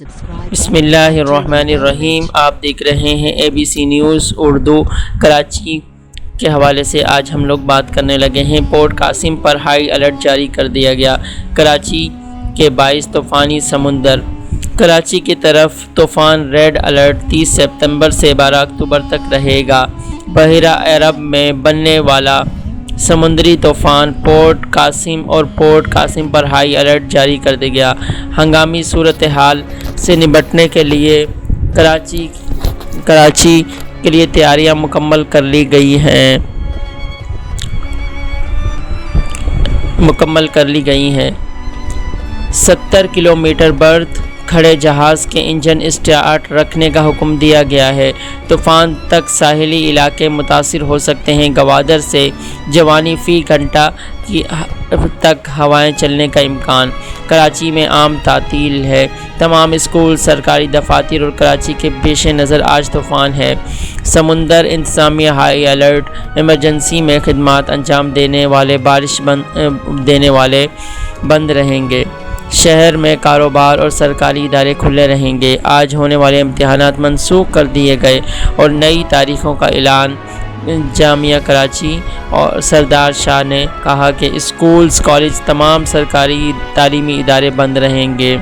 بسم اللہ الرحمن الرحیم۔ آپ دیکھ رہے ہیں ABC نیوز اردو۔ کراچی کے حوالے سے آج ہم لوگ بات کرنے لگے ہیں۔ پورٹ قاسم پر ہائی الرٹ جاری کر دیا گیا۔ کراچی کے 22 طوفانی سمندر۔ کراچی کی طرف طوفان ریڈ الرٹ 30 ستمبر سے 12 اکتوبر تک رہے گا۔ بحیرہ عرب میں بننے والا سمندری طوفان پورٹ قاسم اور پورٹ قاسم پر ہائی الرٹ جاری کر دیا گیا۔ ہنگامی صورتحال سے نمٹنے کے لیے کراچی کے لیے تیاریاں مکمل کر لی گئی ہیں۔ 70 کلومیٹر برتھ کھڑے جہاز کے انجن اسٹارٹ رکھنے کا حکم دیا گیا ہے۔ طوفان تک ساحلی علاقے متاثر ہو سکتے ہیں۔ گوادر سے جوانی فی گھنٹہ تک ہوائیں چلنے کا امکان۔ کراچی میں عام تعطیل ہے۔ تمام اسکول، سرکاری دفاتر اور کراچی کے پیش نظر آج طوفان ہے۔ سمندر انتظامیہ ہائی الرٹ۔ ایمرجنسی میں خدمات انجام دینے والے بند رہیں گے۔ شہر میں کاروبار اور سرکاری ادارے کھلے رہیں گے۔ آج ہونے والے امتحانات منسوخ کر دیے گئے اور نئی تاریخوں کا اعلان۔ جامعہ کراچی اور سردار شاہ نے کہا کہ اسکولز، کالج، تمام سرکاری تعلیمی ادارے بند رہیں گے۔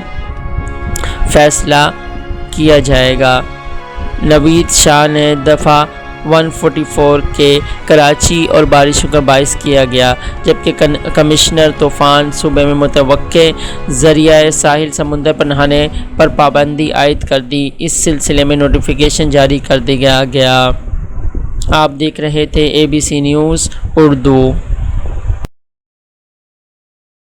فیصلہ کیا جائے گا۔ نوید شاہ نے دفعہ 144 کے کراچی اور بارشوں کا باعث کیا گیا، جبکہ کمشنر طوفان صوبے میں متوقع ذریعہ ساحل سمندر پر نہانے پر پابندی عائد کر دی۔ اس سلسلے میں نوٹیفیکیشن جاری کر دیا گیا۔ آپ دیکھ رہے تھے ABC نیوز اردو۔